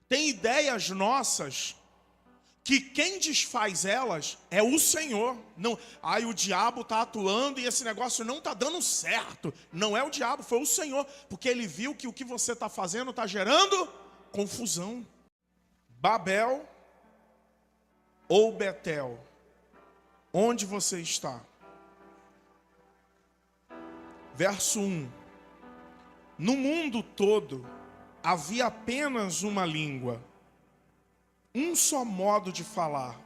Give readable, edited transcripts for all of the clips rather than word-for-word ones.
Tem ideias nossas que quem desfaz elas é o Senhor. Não, o diabo está atuando e esse negócio não está dando certo. Não é o diabo, foi o Senhor. Porque ele viu que o que você está fazendo está gerando confusão. Babel ou Betel? Onde você está? Verso 1. No mundo todo havia apenas uma língua, um só modo de falar.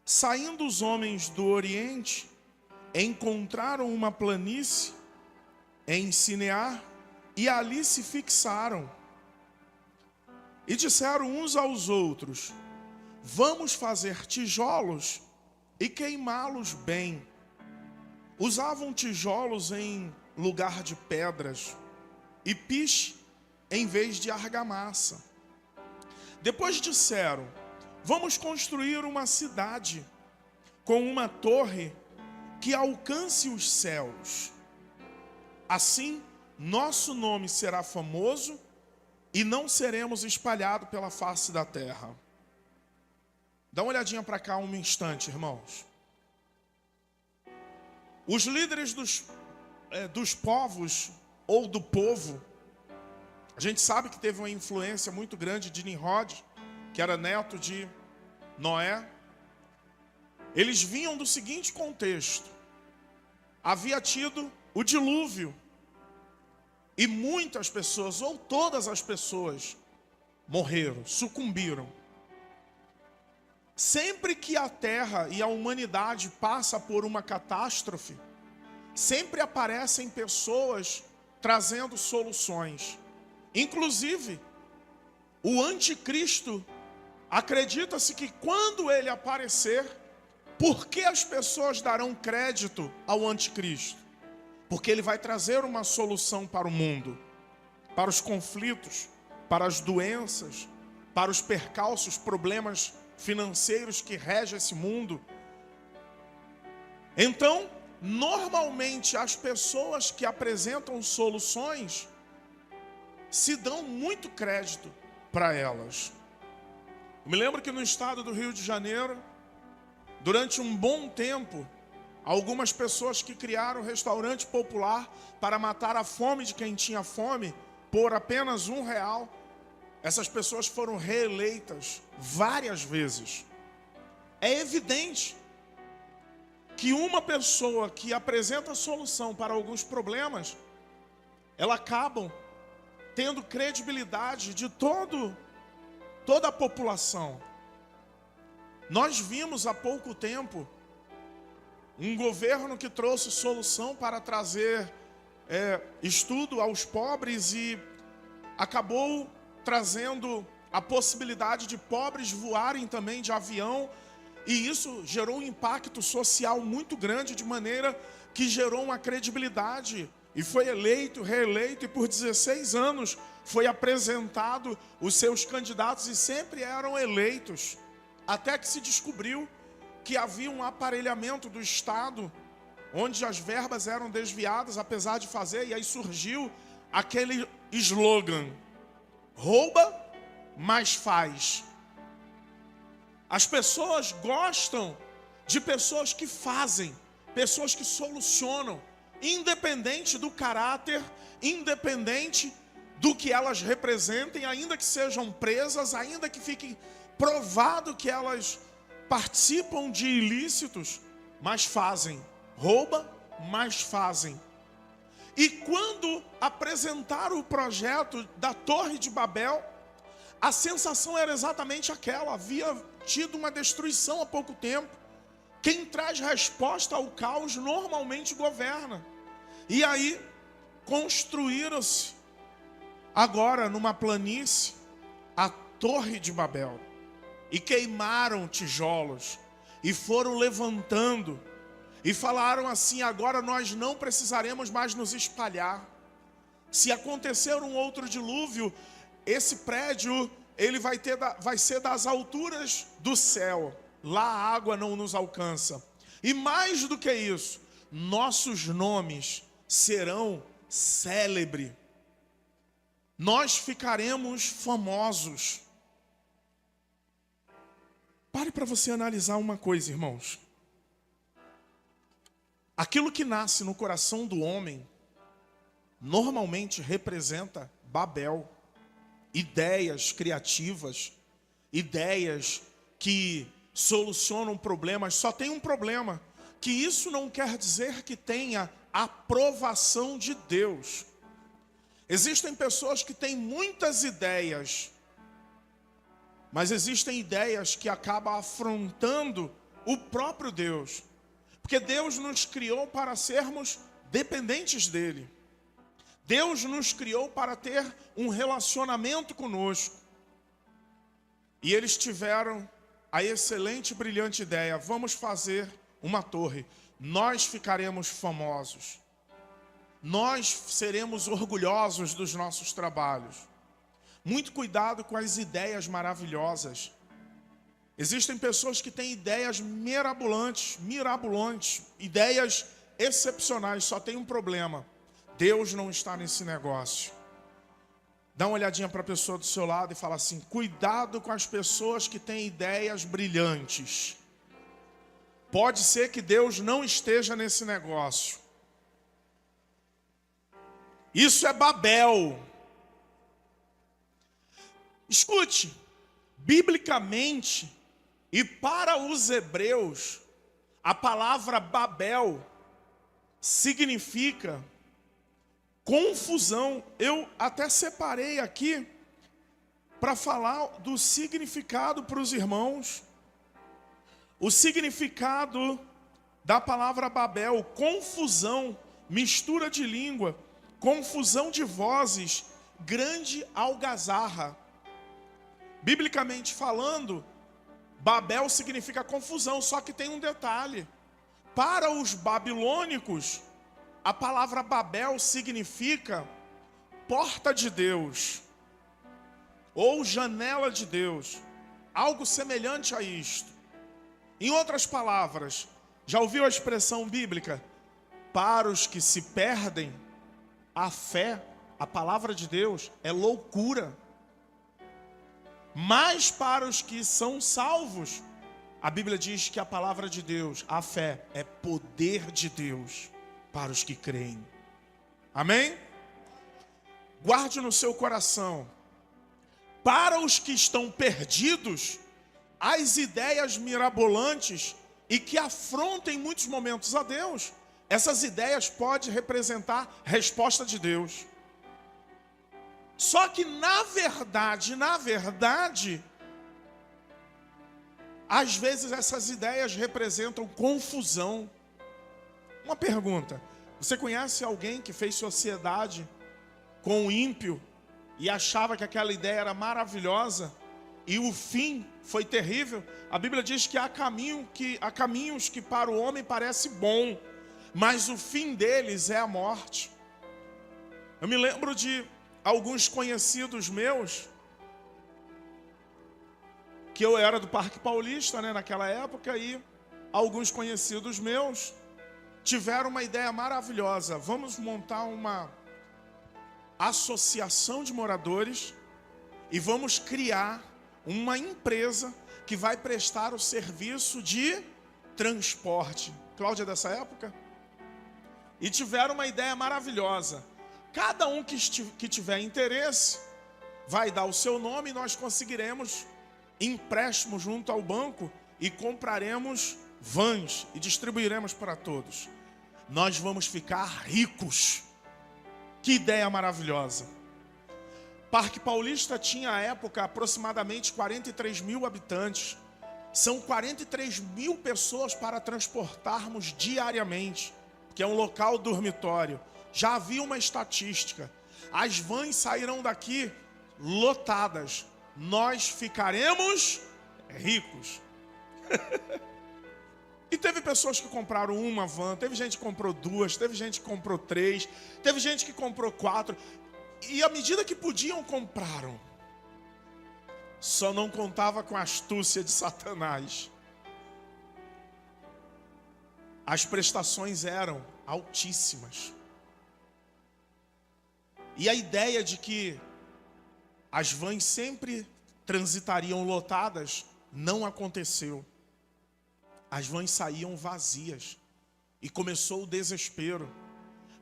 Saindo os homens do Oriente, encontraram uma planície em Sinear e ali se fixaram. E disseram uns aos outros: vamos fazer tijolos e queimá-los bem. Usavam tijolos em lugar de pedras e piche em vez de argamassa. Depois disseram: vamos construir uma cidade com uma torre que alcance os céus. Assim, nosso nome será famoso e não seremos espalhados pela face da terra. Dá uma olhadinha para cá um instante, irmãos. Os líderes dos povos ou do povo, a gente sabe que teve uma influência muito grande de Nimrod, que era neto de Noé. Eles vinham do seguinte contexto: havia tido o dilúvio e muitas pessoas, ou todas as pessoas, morreram, sucumbiram. Sempre que a terra e a humanidade passa por uma catástrofe, sempre aparecem pessoas trazendo soluções. Inclusive, o anticristo, acredita-se que quando ele aparecer, por que as pessoas darão crédito ao anticristo? Porque ele vai trazer uma solução para o mundo, para os conflitos, para as doenças, para os percalços, problemas financeiros que regem esse mundo. Então, normalmente as pessoas que apresentam soluções se dão muito crédito para elas. Eu me lembro que no estado do Rio de Janeiro, durante um bom tempo, algumas pessoas que criaram um restaurante popular para matar a fome de quem tinha fome por apenas R$1, essas pessoas foram reeleitas várias vezes. É evidente que uma pessoa que apresenta solução para alguns problemas, ela acaba tendo credibilidade de toda a população. Nós vimos há pouco tempo um governo que trouxe solução para trazer estudo aos pobres e acabou trazendo a possibilidade de pobres voarem também de avião, e isso gerou um impacto social muito grande, de maneira que gerou uma credibilidade, e foi eleito, reeleito, e por 16 anos foi apresentado os seus candidatos e sempre eram eleitos, até que se descobriu que havia um aparelhamento do Estado, onde as verbas eram desviadas, apesar de fazer, e aí surgiu aquele slogan: rouba, mas faz. As pessoas gostam de pessoas que fazem, pessoas que solucionam, independente do caráter, independente do que elas representem, ainda que sejam presas, ainda que fique provado que elas participam de ilícitos, mas fazem. Rouba, mas fazem. E quando apresentaram o projeto da Torre de Babel, a sensação era exatamente aquela: havia tido uma destruição há pouco tempo. Quem traz resposta ao caos normalmente governa. E aí construíram-se agora numa planície a Torre de Babel, e queimaram tijolos, e foram levantando, e falaram assim: agora nós não precisaremos mais nos espalhar. Se acontecer um outro dilúvio, esse prédio ele vai ser das alturas do céu. Lá a água não nos alcança. E mais do que isso, nossos nomes serão célebres. nós ficaremos famosos. Pare para você analisar uma coisa, irmãos. Aquilo que nasce no coração do homem, normalmente representa Babel. Ideias criativas, ideias que solucionam problemas. Só tem um problema, que isso não quer dizer que tenha aprovação de Deus. Existem pessoas que têm muitas ideias, mas existem ideias que acabam afrontando o próprio Deus. Porque Deus nos criou para sermos dependentes dele. Deus nos criou para ter um relacionamento conosco. E eles tiveram a excelente e brilhante ideia: vamos fazer uma torre. Nós ficaremos famosos. Nós seremos orgulhosos dos nossos trabalhos. Muito cuidado com as ideias maravilhosas. Existem pessoas que têm ideias mirabolantes, ideias excepcionais. Só tem um problema: Deus não está nesse negócio. Dá uma olhadinha para a pessoa do seu lado e fala assim: cuidado com as pessoas que têm ideias brilhantes. Pode ser que Deus não esteja nesse negócio. Isso é Babel. Escute, biblicamente e para os hebreus, a palavra Babel significa confusão. Eu até separei aqui para falar do significado para os irmãos. O significado da palavra Babel: confusão, mistura de língua, confusão de vozes, grande algazarra. Biblicamente falando, Babel significa confusão, só que tem um detalhe. Para os babilônicos, a palavra Babel significa porta de Deus, ou janela de Deus, algo semelhante a isto. Em outras palavras, já ouviu a expressão bíblica? Para os que se perdem, a fé, a palavra de Deus, é loucura. Mas para os que são salvos, a Bíblia diz que a palavra de Deus, a fé, é poder de Deus para os que creem. Amém? Guarde no seu coração: para os que estão perdidos, as ideias mirabolantes e que afrontam em muitos momentos a Deus, essas ideias podem representar resposta de Deus. Só que na verdade, às vezes essas ideias representam confusão. Uma pergunta: você conhece alguém que fez sociedade com o ímpio e achava que aquela ideia era maravilhosa e o fim foi terrível? A Bíblia diz que há caminhos que para o homem parece bom, mas o fim deles é a morte. Eu me lembro de alguns conhecidos meus, que eu era do Parque Paulista, naquela época, e alguns conhecidos meus tiveram uma ideia maravilhosa: vamos montar uma associação de moradores e vamos criar uma empresa que vai prestar o serviço de transporte. Cláudia é dessa época? E tiveram uma ideia maravilhosa: cada um que tiver interesse vai dar o seu nome e nós conseguiremos empréstimo junto ao banco e compraremos vans e distribuiremos para todos. Nós vamos ficar ricos. Que ideia maravilhosa! Parque Paulista tinha à época aproximadamente 43 mil habitantes. São 43 mil pessoas para transportarmos diariamente, que é um local dormitório. Já havia uma estatística: as vans sairão daqui lotadas. Nós ficaremos ricos. E teve pessoas que compraram uma van, teve gente que comprou duas, teve gente que comprou três, teve gente que comprou quatro. E à medida que podiam, compraram. Só não contava com a astúcia de Satanás. As prestações eram altíssimas. E a ideia de que as vans sempre transitariam lotadas, não aconteceu. As vans saíam vazias e começou o desespero,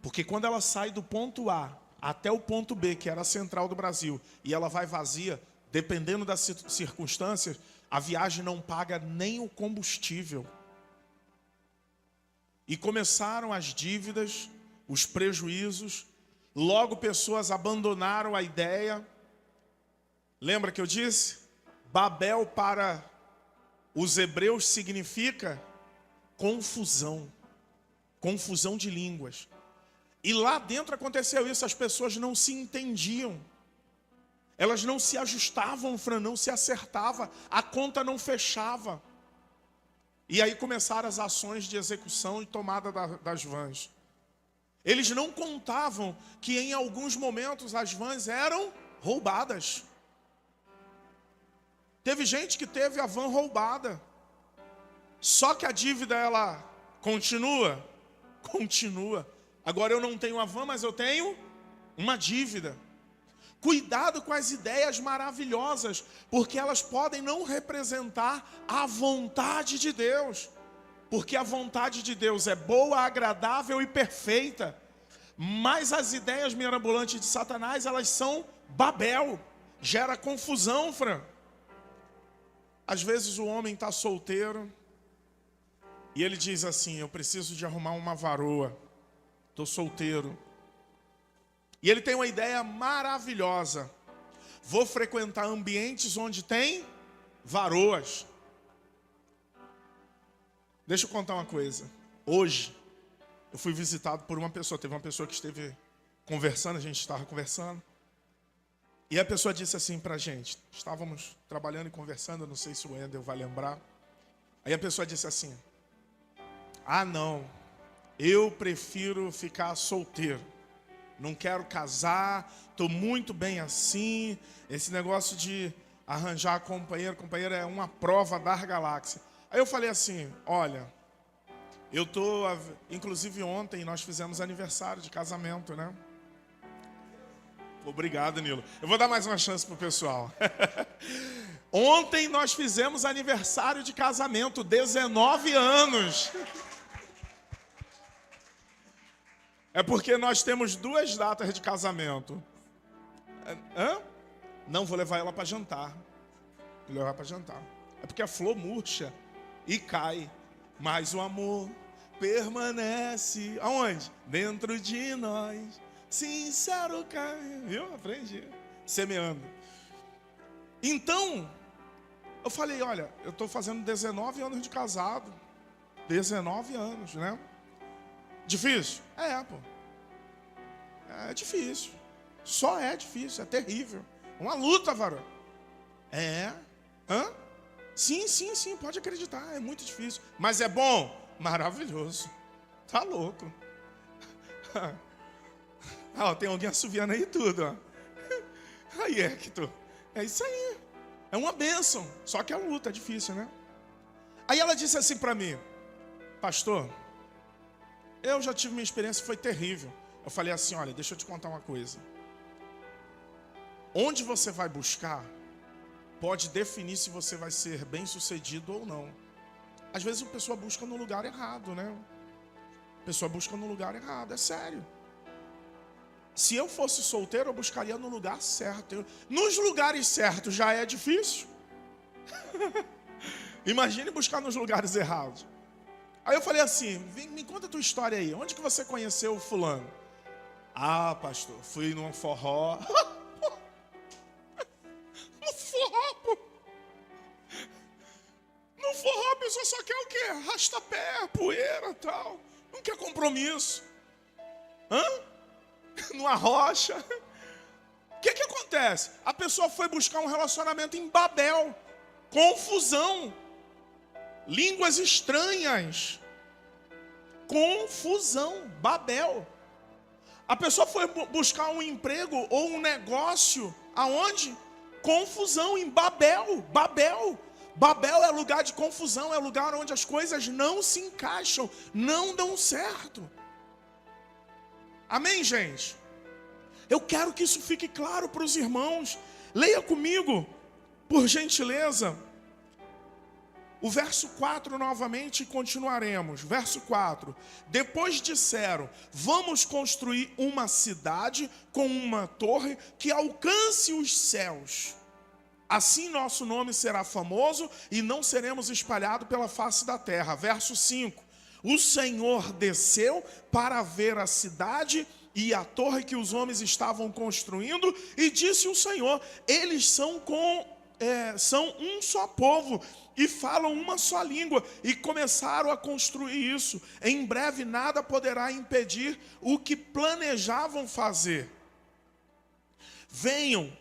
porque quando ela sai do ponto A até o ponto B, que era a central do Brasil, e ela vai vazia, dependendo das circunstâncias, a viagem não paga nem o combustível. E começaram as dívidas, os prejuízos, logo pessoas abandonaram a ideia. Lembra que eu disse? Babel para os hebreus significa confusão, confusão de línguas. E lá dentro aconteceu isso, as pessoas não se entendiam. Elas não se ajustavam, não se acertavam, a conta não fechava. E aí começaram as ações de execução e tomada das vans. Eles não contavam que em alguns momentos as vans eram roubadas. Teve gente que teve a van roubada. Só que a dívida, ela continua? Continua. Agora eu não tenho a van, mas eu tenho uma dívida. Cuidado com as ideias maravilhosas, porque elas podem não representar a vontade de Deus. Porque a vontade de Deus é boa, agradável e perfeita. Mas as ideias mirabolantes de Satanás, elas são Babel. Gera confusão, Fran. Às vezes o homem está solteiro e ele diz assim: eu preciso de arrumar uma varoa. Estou solteiro. E ele tem uma ideia maravilhosa. Vou frequentar ambientes onde tem varoas. Deixa eu contar uma coisa. Hoje, eu fui visitado por uma pessoa. Teve uma pessoa que esteve conversando, a gente estava conversando. E a pessoa disse assim pra gente. Estávamos trabalhando e conversando, não sei se o Wendel vai lembrar. Aí a pessoa disse assim: ah, não, eu prefiro ficar solteiro. Não quero casar, estou muito bem assim. Esse negócio de arranjar companheiro é uma prova da galáxia. Aí eu falei assim: olha, inclusive ontem nós fizemos aniversário de casamento, né? Obrigado, Nilo. Eu vou dar mais uma chance pro pessoal. Ontem nós fizemos aniversário de casamento, 19 anos. É porque nós temos 2 datas de casamento. Hã? Não, vou levar ela para jantar. Vou levar para jantar. É porque a flor murcha e cai, mas o amor permanece. Aonde? Dentro de nós. Sincero cai. Viu? Aprendi. Semeando. Então, eu falei: olha, eu estou fazendo 19 anos de casado. 19 anos, né? Difícil? É, pô. É difícil. Só é difícil, é terrível. Uma luta, varão. É. Hã? Sim, pode acreditar, é muito difícil. Mas é bom? Maravilhoso. Tá louco. Ah, tem alguém assoviando aí tudo, ó. Aí, Hector. É isso aí. É uma bênção. Só que é uma luta, é difícil, né? Aí ela disse assim pra mim: pastor, eu já tive minha experiência, foi terrível. Eu falei assim: olha, deixa eu te contar uma coisa. Onde você vai buscar pode definir se você vai ser bem sucedido ou não. Às vezes a pessoa busca no lugar errado, né? A pessoa busca no lugar errado, é sério. Se eu fosse solteiro, eu buscaria no lugar certo. Nos lugares certos já é difícil. Imagine buscar nos lugares errados. Aí eu falei assim: me conta a tua história aí. Onde que você conheceu o fulano? Ah, pastor, fui num forró. No forró, pô. No forró a pessoa só quer o quê? Arrasta-pé, poeira e tal. Não quer compromisso. Hã? Numa rocha. O que acontece? A pessoa foi buscar um relacionamento em Babel. Confusão. Línguas estranhas. Confusão. Babel. A pessoa foi buscar um emprego ou um negócio. Aonde? Confusão em Babel. Babel é lugar de confusão. É lugar onde as coisas não se encaixam. Não dão certo. Amém, gente? Eu quero que isso fique claro para os irmãos. Leia comigo, por gentileza, o verso 4 novamente e continuaremos. Verso 4. Depois disseram: vamos construir uma cidade com uma torre que alcance os céus. Assim nosso nome será famoso e não seremos espalhados pela face da terra. Verso 5. O Senhor desceu para ver a cidade e a torre que os homens estavam construindo, e disse o Senhor: eles são um só povo e falam uma só língua, e começaram a construir isso. Em breve nada poderá impedir o que planejavam fazer. Venham,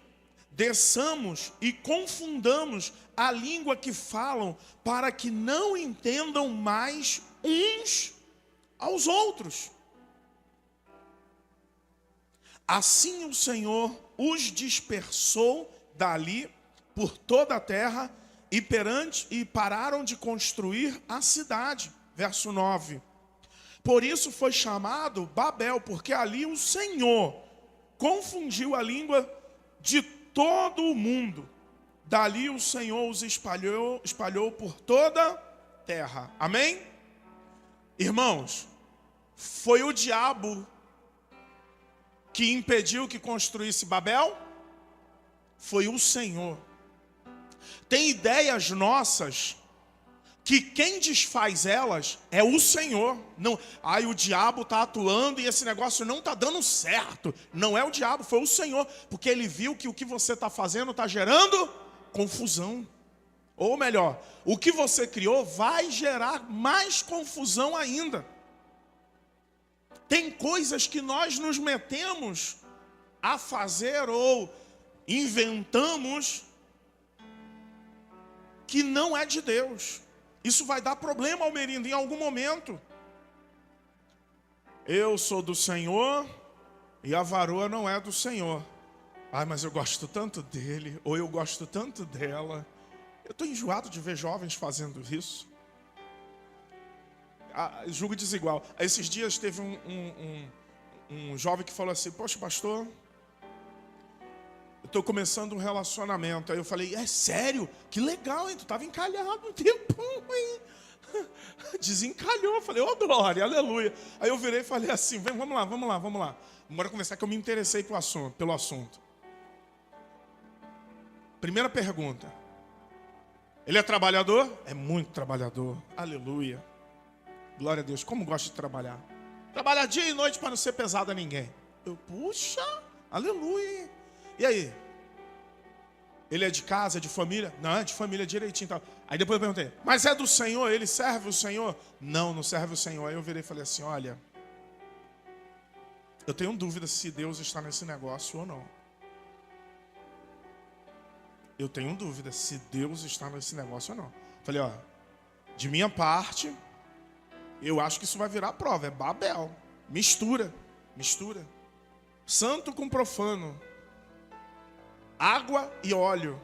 desçamos e confundamos a língua que falam, para que não entendam mais uns aos outros. Assim o Senhor os dispersou dali por toda a terra e pararam de construir a cidade. Verso 9. Por isso foi chamado Babel, porque ali o Senhor confundiu a língua de todo o mundo. Dali o Senhor os espalhou por toda a terra. Amém? Irmãos, foi o diabo que impediu que construísse Babel? Foi o Senhor. Tem ideias nossas que quem desfaz elas é o Senhor. Não, o diabo está atuando e esse negócio não está dando certo. Não é o diabo, foi o Senhor. Porque ele viu que o que você está fazendo está gerando confusão. Ou melhor, o que você criou vai gerar mais confusão ainda. Tem coisas que nós nos metemos a fazer ou inventamos que não é de Deus. Isso vai dar problema ao Merindo em algum momento. Eu sou do Senhor e a varoa não é do Senhor. Mas eu gosto tanto dele, ou eu gosto tanto dela. Eu estou enjoado de ver jovens fazendo isso. Julgo desigual. Esses dias teve um jovem que falou assim: poxa, pastor, eu estou começando um relacionamento. Aí eu falei: é sério? Que legal, hein? Tu estava encalhado um tempão, hein? Desencalhou. Eu falei: ô glória, aleluia. Aí eu virei e falei assim: vamos lá. Bora conversar, que eu me interessei pelo assunto. Primeira pergunta: ele é trabalhador? É muito trabalhador. Aleluia. Glória a Deus. Como gosta de trabalhar. Trabalhar dia e noite para não ser pesado a ninguém. Puxa, aleluia. E aí? Ele é de casa, é de família? Não, é de família direitinho. Tá. Aí depois eu perguntei: mas é do Senhor? Ele serve o Senhor? Não serve o Senhor. Aí eu virei e falei assim: olha, eu tenho dúvida se Deus está nesse negócio ou não. Eu tenho dúvida se Deus está nesse negócio ou não. Falei: de minha parte, eu acho que isso vai virar prova. É Babel. Mistura. Santo com profano. Água e óleo.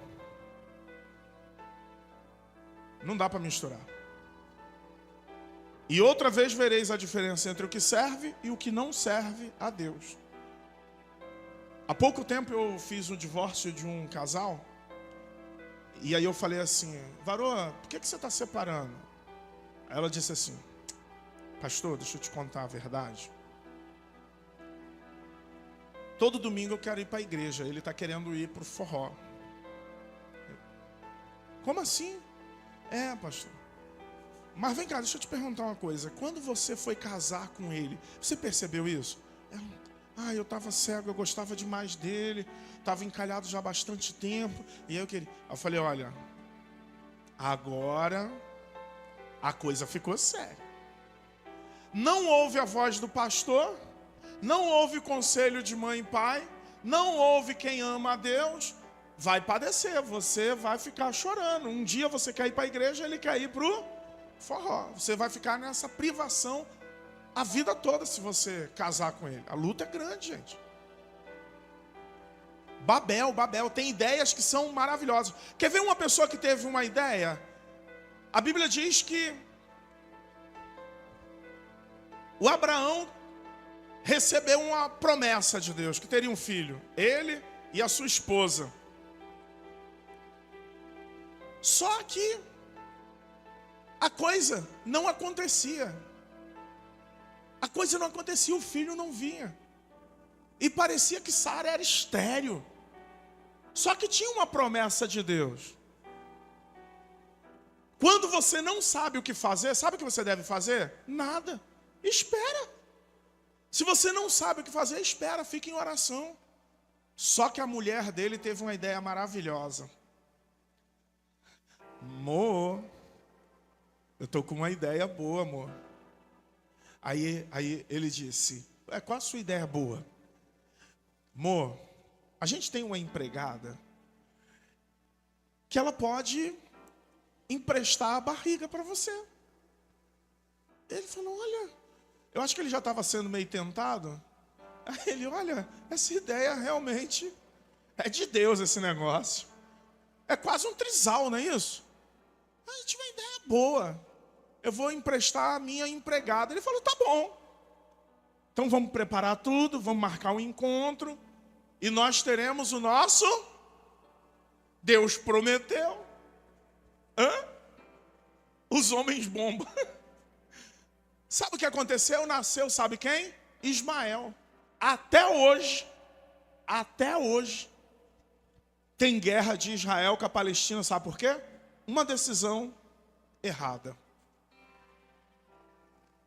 Não dá para misturar. E outra vez vereis a diferença entre o que serve e o que não serve a Deus. Há pouco tempo eu fiz o divórcio de um casal. E aí eu falei assim: varoa, por que você está separando? Aí ela disse assim: pastor, deixa eu te contar a verdade. Todo domingo eu quero ir para a igreja. Ele está querendo ir para o forró. Como assim? Pastor. Mas vem cá, deixa eu te perguntar uma coisa. Quando você foi casar com ele, você percebeu isso? Eu estava cego, eu gostava demais dele. Estava encalhado já há bastante tempo. E aí eu queria. Eu falei: olha, agora a coisa ficou séria. Não ouve a voz do pastor. Não ouve conselho de mãe e pai. Não ouve quem ama a Deus. Vai padecer, você vai ficar chorando. Um dia você quer ir para a igreja, ele quer ir para o forró. Você vai ficar nessa privação a vida toda se você casar com ele. A luta é grande, gente. Babel, tem ideias que são maravilhosas. Quer ver uma pessoa que teve uma ideia? A Bíblia diz que o Abraão recebeu uma promessa de Deus, que teria um filho, ele e a sua esposa. Só que a coisa não acontecia. A coisa não acontecia, o filho não vinha. E parecia que Sara era estéril. Só que tinha uma promessa de Deus. Quando você não sabe o que fazer, sabe o que você deve fazer? Nada. Espera. Se você não sabe o que fazer, espera, fica em oração. Só que a mulher dele teve uma ideia maravilhosa. Amor, eu tô com uma ideia boa, amor. Aí ele disse, qual a sua ideia boa? Amor, a gente tem uma empregada que ela pode emprestar a barriga para você. Ele falou, olha, eu acho que ele já estava sendo meio tentado. Aí ele, olha, essa ideia realmente é de Deus, esse negócio. É quase um trisal, não é isso? A gente tive uma ideia boa. Eu vou emprestar a minha empregada. Ele falou, tá bom. Então vamos preparar tudo, vamos marcar um encontro. E nós teremos o nosso... Deus prometeu. Os homens bomba. Sabe o que aconteceu? Nasceu, sabe quem? Ismael. Até hoje, tem guerra de Israel com a Palestina, sabe por quê? Uma decisão errada.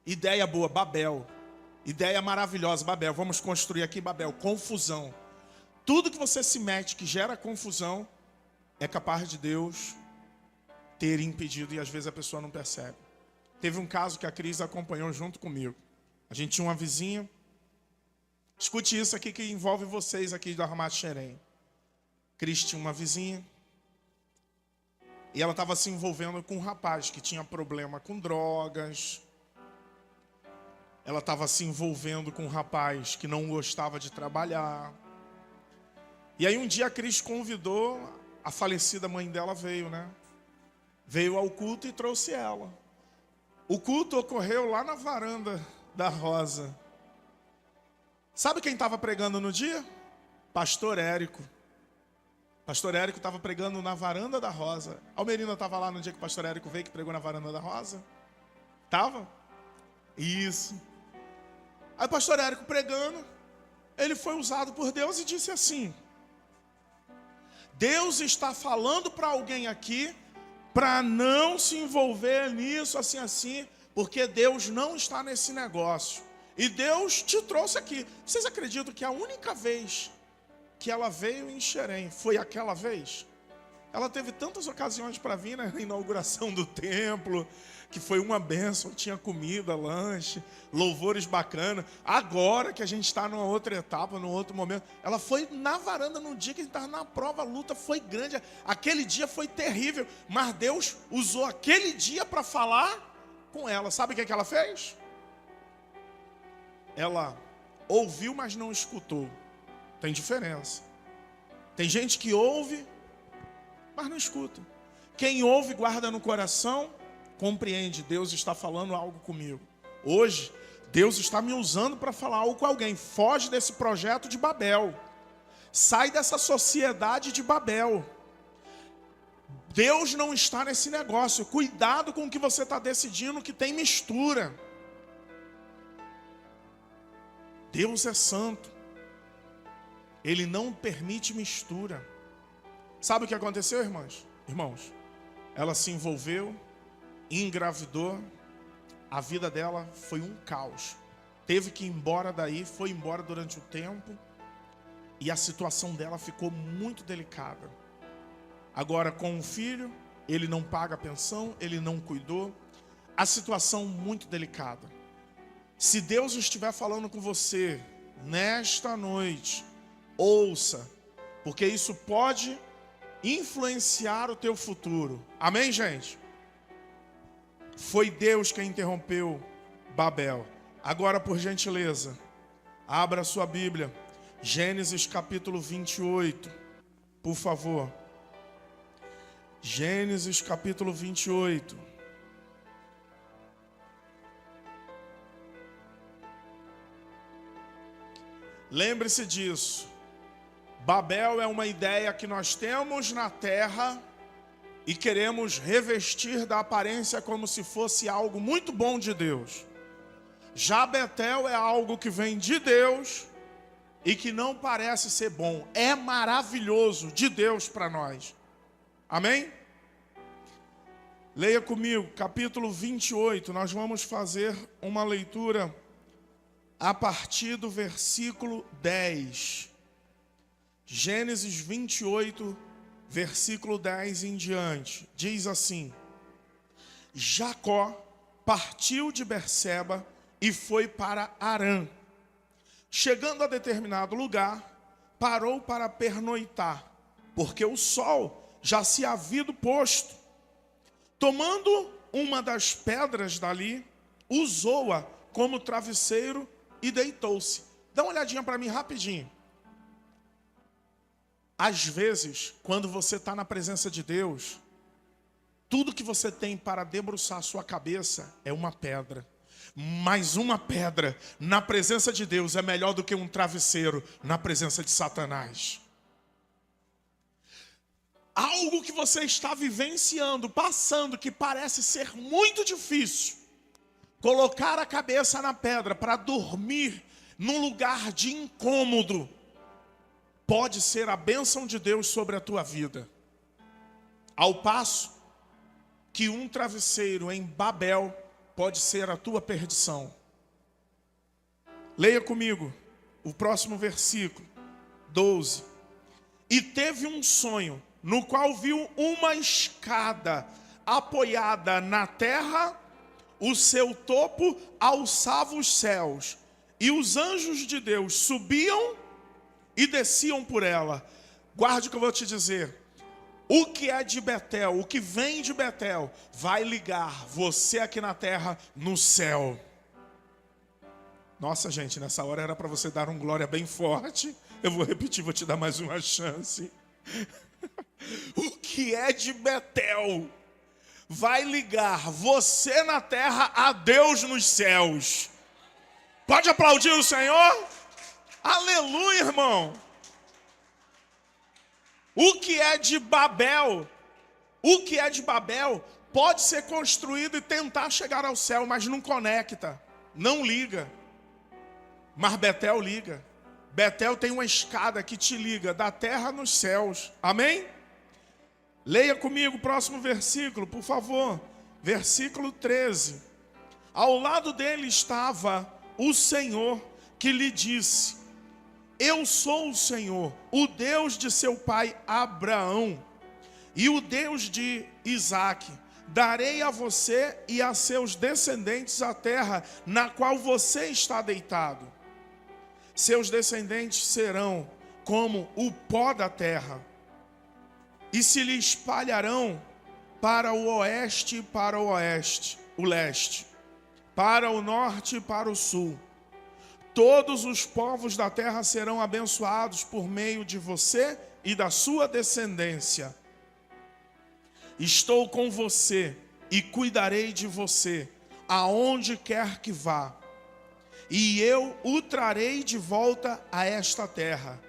Ideia boa, Babel. Ideia maravilhosa, Babel. Vamos construir aqui Babel. Confusão. Tudo que você se mete que gera confusão é capaz de Deus ter impedido e às vezes a pessoa não percebe. Teve um caso que a Cris acompanhou junto comigo. A gente tinha uma vizinha. Escute isso aqui que envolve vocês aqui do Armato Xerém. Cris tinha uma vizinha. E ela estava se envolvendo com um rapaz que tinha problema com drogas. Ela estava se envolvendo com um rapaz que não gostava de trabalhar. E aí um dia a Cris convidou, a falecida mãe dela veio, né? Veio ao culto e trouxe ela. O culto ocorreu lá na varanda da Rosa. Sabe quem estava pregando no dia? Pastor Érico. Pastor Érico estava pregando na varanda da Rosa. Almerina estava lá no dia que o pastor Érico veio, que pregou na varanda da Rosa? Estava? Isso. Aí o pastor Érico pregando, ele foi usado por Deus e disse assim: Deus está falando para alguém aqui para não se envolver nisso, assim, porque Deus não está nesse negócio. E Deus te trouxe aqui. Vocês acreditam que a única vez que ela veio em Xerém foi aquela vez? Ela teve tantas ocasiões para vir na inauguração do templo, que foi uma bênção, tinha comida, lanche, louvores bacanas. Agora que a gente está numa outra etapa, num outro momento, ela foi na varanda no dia que a gente estava na prova, a luta foi grande, aquele dia foi terrível, mas Deus usou aquele dia para falar com ela. Sabe o que ela fez? Ela ouviu, mas não escutou. Tem diferença. Tem gente que ouve, mas não escuta. Quem ouve, guarda no coração, compreende. Deus está falando algo comigo. Hoje, Deus está me usando para falar algo com alguém. Foge desse projeto de Babel. Sai dessa sociedade de Babel. Deus não está nesse negócio. Cuidado com o que você está decidindo, que tem mistura. Deus é santo. Ele não permite mistura. Sabe o que aconteceu, irmãos? Ela se envolveu, engravidou, a vida dela foi um caos. Teve que ir embora daí, foi embora durante o tempo, e a situação dela ficou muito delicada. Agora com o filho, ele não paga a pensão, ele não cuidou, a situação muito delicada. Se Deus estiver falando com você nesta noite, ouça, porque isso pode influenciar o teu futuro. Amém, gente? Foi Deus quem interrompeu Babel. Agora, por gentileza, abra a sua Bíblia. Gênesis capítulo 28, por favor. Gênesis capítulo 28. Lembre-se disso. Babel é uma ideia que nós temos na terra e queremos revestir da aparência como se fosse algo muito bom de Deus. Já Betel é algo que vem de Deus e que não parece ser bom. É maravilhoso de Deus para nós. Amém? Leia comigo, capítulo 28. Nós vamos fazer uma leitura a partir do versículo 10. Gênesis 28, versículo 10 em diante. Diz assim: Jacó partiu de Berseba e foi para Harã. Chegando a determinado lugar, parou para pernoitar, porque o sol já se havia posto. Tomando uma das pedras dali, usou-a como travesseiro e deitou-se. Dá uma olhadinha para mim rapidinho. Às vezes, quando você está na presença de Deus, tudo que você tem para debruçar a sua cabeça é uma pedra. Mas uma pedra na presença de Deus é melhor do que um travesseiro na presença de Satanás. Algo que você está vivenciando, passando, que parece ser muito difícil. Colocar a cabeça na pedra para dormir num lugar de incômodo pode ser a bênção de Deus sobre a tua vida. Ao passo que um travesseiro em Babel pode ser a tua perdição. Leia comigo o próximo versículo, 12. E teve um sonho, no qual viu uma escada apoiada na terra, o seu topo alçava os céus, e os anjos de Deus subiam e desciam por ela. Guarde o que eu vou te dizer. O que é de Betel, o que vem de Betel, vai ligar você aqui na terra no céu. Nossa, gente, nessa hora era para você dar um glória bem forte. Eu vou repetir, vou te dar mais uma chance. O que é de Betel vai ligar você na terra a Deus nos céus. Pode aplaudir o Senhor? Aleluia, irmão. O que é de Babel pode ser construído e tentar chegar ao céu, mas não conecta, não liga. Mas Betel liga. Betel tem uma escada que te liga da terra nos céus. Amém? Leia comigo o próximo versículo, por favor. Versículo 13. Ao lado dele estava o Senhor, que lhe disse: Eu sou o Senhor, o Deus de seu pai Abraão e o Deus de Isaque. Darei a você e a seus descendentes a terra na qual você está deitado. Seus descendentes serão como o pó da terra, e se lhe espalharão para o oeste e para o leste, para o norte e para o sul. Todos os povos da terra serão abençoados por meio de você e da sua descendência. Estou com você e cuidarei de você, aonde quer que vá. E eu o trarei de volta a esta terra.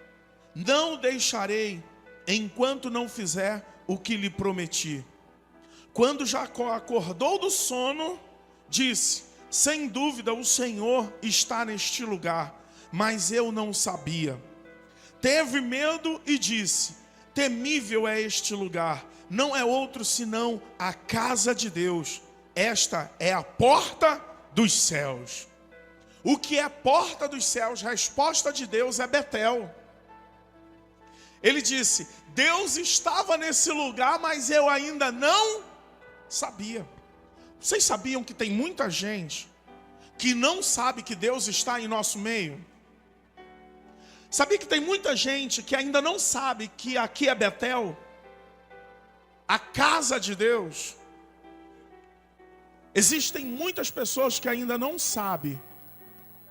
Não o deixarei enquanto não fizer o que lhe prometi. Quando Jacó acordou do sono, disse: Sem dúvida o Senhor está neste lugar, mas eu não sabia. Teve medo e disse: Temível é este lugar, não é outro senão a casa de Deus. Esta é a porta dos céus. O que é porta dos céus? Resposta de Deus é Betel. Ele disse: Deus estava nesse lugar, mas eu ainda não sabia. Vocês sabiam que tem muita gente que não sabe que Deus está em nosso meio? Sabia que tem muita gente que ainda não sabe que aqui é Betel, a casa de Deus? Existem muitas pessoas que ainda não sabem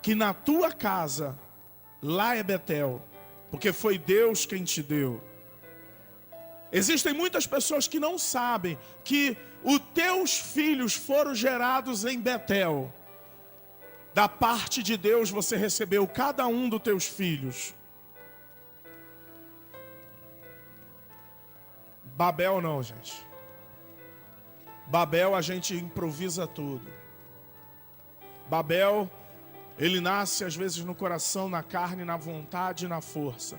que na tua casa, lá é Betel, porque foi Deus quem te deu. Existem muitas pessoas que não sabem que os teus filhos foram gerados em Betel. Da parte de Deus você recebeu cada um dos teus filhos. Babel não, gente. Babel, a gente improvisa tudo. Babel, ele nasce às vezes no coração, na carne, na vontade e na força.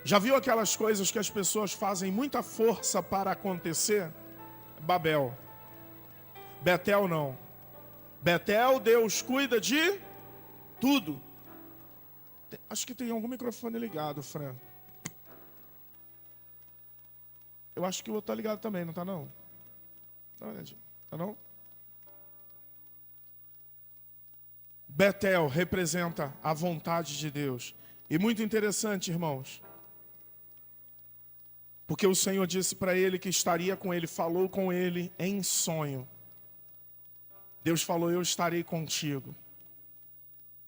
Já viu aquelas coisas que as pessoas fazem muita força para acontecer? Babel. Betel não. Betel, Deus cuida de tudo. Acho que tem algum microfone ligado, Fran. Eu acho que o outro tá ligado também, não tá não? Dá uma olhadinha. Tá não? Betel representa a vontade de Deus. E muito interessante, irmãos. Porque o Senhor disse para ele que estaria com ele, falou com ele em sonho. Deus falou: eu estarei contigo.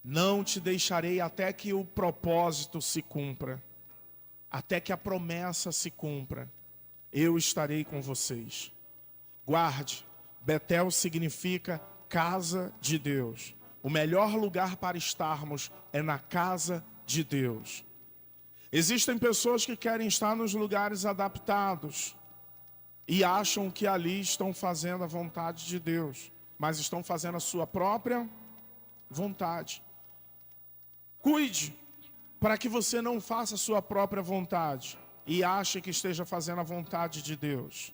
Não te deixarei até que o propósito se cumpra. Até que a promessa se cumpra. Eu estarei com vocês. Guarde, Betel significa casa de Deus. O melhor lugar para estarmos é na casa de Deus. Existem pessoas que querem estar nos lugares adaptados e acham que ali estão fazendo a vontade de Deus, mas estão fazendo a sua própria vontade. Cuide para que você não faça a sua própria vontade e ache que esteja fazendo a vontade de Deus.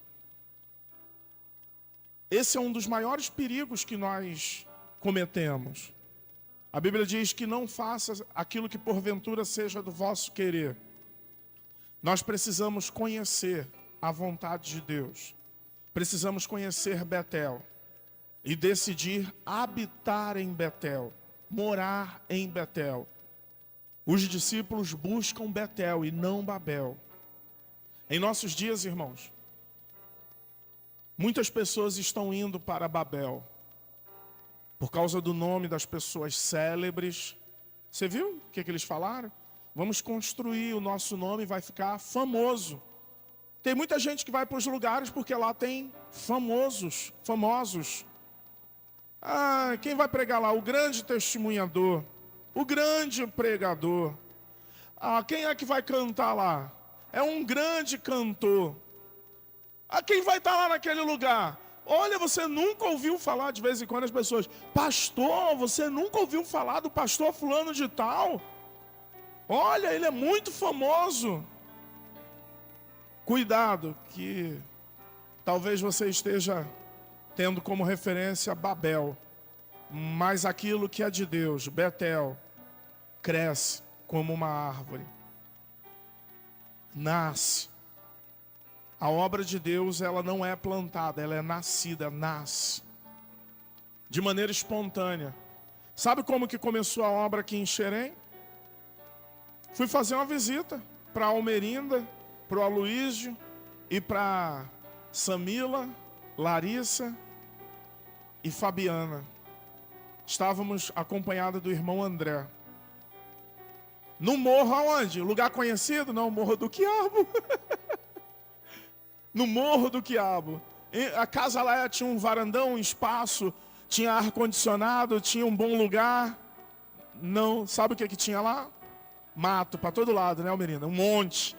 Esse é um dos maiores perigos que nós cometemos. A Bíblia diz que não faça aquilo que porventura seja do vosso querer. Nós precisamos conhecer a vontade de Deus. Precisamos conhecer Betel e decidir habitar em Betel, morar em Betel. Os discípulos buscam Betel e não Babel. Em nossos dias, irmãos, muitas pessoas estão indo para Babel por causa do nome das pessoas célebres. Você viu o que eles falaram? Vamos construir o nosso nome e vai ficar famoso. Tem muita gente que vai para os lugares porque lá tem famosos. Ah, quem vai pregar lá? O grande testemunhador, o grande pregador. Ah, quem é que vai cantar lá? É um grande cantor. Ah, quem vai estar lá naquele lugar? Olha, você nunca ouviu falar, de vez em quando as pessoas: pastor, você nunca ouviu falar do pastor fulano de tal? Olha, ele é muito famoso. Cuidado, que talvez você esteja tendo como referência Babel, mas aquilo que é de Deus, Betel, cresce como uma árvore, nasce. A obra de Deus, ela não é plantada, ela é nascida, nasce de maneira espontânea. Sabe como que começou a obra aqui em Xerém? Fui fazer uma visita para Almerinda, para o Aloísio e para Samila, Larissa e Fabiana. Estávamos acompanhados do irmão André. No morro aonde? Lugar conhecido? Não, Morro do Quiabo. No Morro do Quiabo. A casa lá tinha um varandão, um espaço, tinha ar-condicionado, tinha um bom lugar. Não, sabe o que tinha lá? Mato para todo lado, né, Almerinda? Um monte.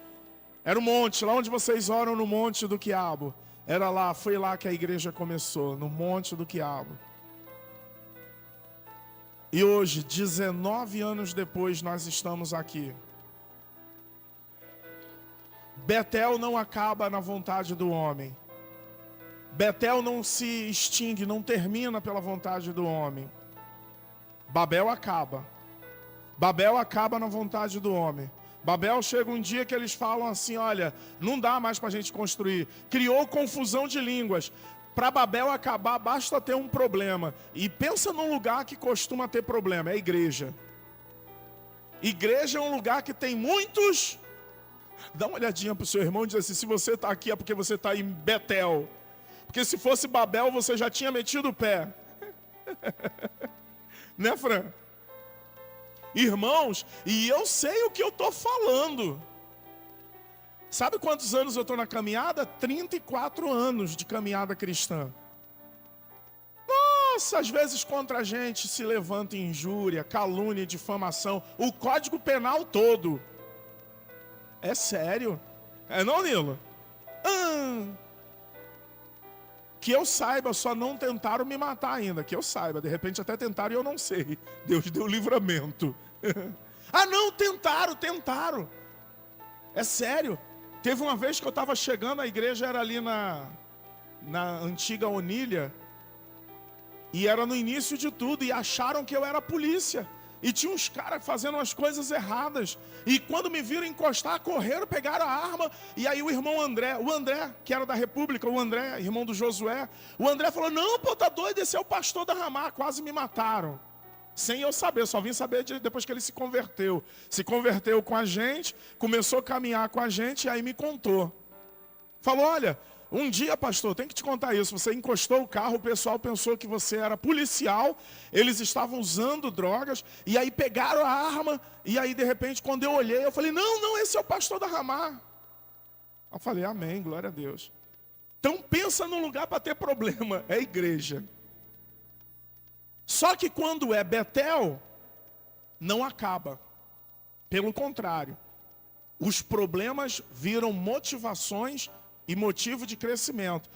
Era um monte, lá onde vocês oram, no Monte do Quiabo. Era lá, foi lá que a igreja começou, no Monte do Quiabo. E hoje, 19 anos depois, nós estamos aqui. Betel não acaba na vontade do homem. Betel não se extingue, não termina pela vontade do homem. Babel acaba. Babel acaba na vontade do homem. Babel chega um dia que eles falam assim: olha, não dá mais para a gente construir. Criou confusão de línguas. Para Babel acabar, basta ter um problema. E pensa num lugar que costuma ter problema, é a igreja. Igreja é um lugar que tem muitos. Dá uma olhadinha para o seu irmão e diz assim: se você está aqui é porque você está em Betel. Porque se fosse Babel, você já tinha metido o pé. Né, Fran? Irmãos, e eu sei o que eu estou falando. Sabe quantos anos eu estou na caminhada? 34 anos de caminhada cristã. Nossa, às vezes contra a gente se levanta injúria, calúnia, difamação. O Código Penal todo. É sério? É não, Nilo? Que eu saiba, só não tentaram me matar ainda. Que eu saiba, de repente até tentaram e eu não sei. Deus deu livramento. Ah não, tentaram. É sério. Teve uma vez que eu estava chegando, a igreja era ali na antiga Onília. E era no início de tudo, e acharam que eu era polícia. E tinha uns caras fazendo umas coisas erradas. E quando me viram encostar, correram, pegaram a arma. E aí o irmão André, que era da República, o André, irmão do Josué, o André falou, não, pô, tá doido, esse é o pastor da Ramá, quase me mataram. Sem eu saber, só vim saber depois que ele se converteu. Se converteu com a gente, começou a caminhar com a gente, e aí me contou. Falou, olha, um dia, pastor, tem que te contar isso. Você encostou o carro, o pessoal pensou que você era policial, eles estavam usando drogas, e aí pegaram a arma, e aí de repente, quando eu olhei, eu falei, não, esse é o pastor da Ramá. Eu falei, amém, glória a Deus. Então pensa num lugar para ter problema, é igreja. Só que quando é Betel, não acaba. Pelo contrário, os problemas viram motivações e motivo de crescimento.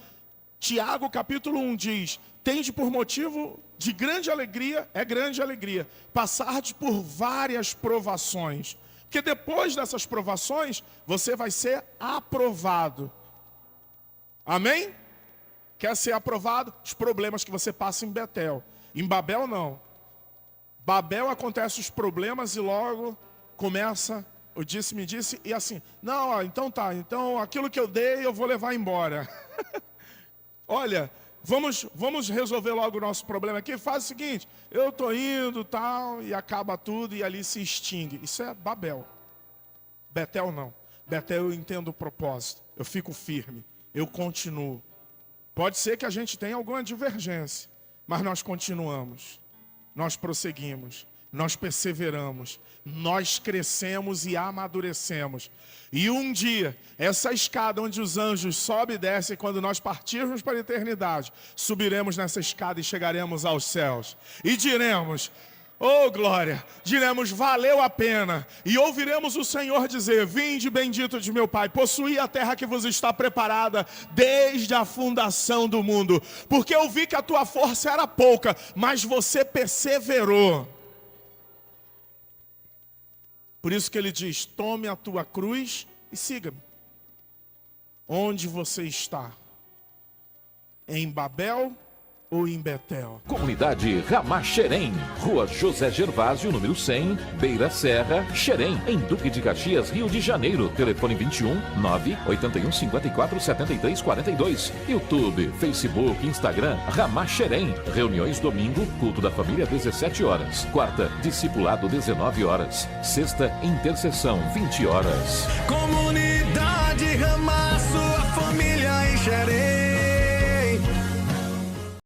Tiago capítulo 1 diz, tende por motivo de grande alegria, passardes por várias provações. Porque depois dessas provações, você vai ser aprovado. Amém? Quer ser aprovado? Os problemas que você passa em Betel. Em Babel não. Babel acontece os problemas e logo começa... O me disse, e assim, não, ó, então tá, então aquilo que eu dei eu vou levar embora. Olha, vamos resolver logo o nosso problema aqui, faz o seguinte, eu tô indo, tal, e acaba tudo e ali se extingue. Isso é Babel. Betel não. Betel eu entendo o propósito, eu fico firme, eu continuo. Pode ser que a gente tenha alguma divergência, mas nós continuamos, nós prosseguimos. Nós perseveramos, nós crescemos e amadurecemos. E um dia, essa escada onde os anjos sobem e descem, quando nós partirmos para a eternidade, subiremos nessa escada e chegaremos aos céus. E diremos, oh glória, diremos, valeu a pena. E ouviremos o Senhor dizer, vinde bendito de meu Pai, possuí a terra que vos está preparada desde a fundação do mundo. Porque eu vi que a tua força era pouca, mas você perseverou. Por isso que ele diz, tome a tua cruz e siga-me. Onde você está? Em Babel ou em Betel? Comunidade Ramá Xerém, Rua José Gervásio, número 100, Beira Serra, Xerém, em Duque de Caxias, Rio de Janeiro. Telefone 21 981 54 73 42. YouTube, Facebook, Instagram, Ramá Xerém. Reuniões domingo, culto da família 17 horas. Quarta, discipulado 19 horas. Sexta, intercessão 20 horas.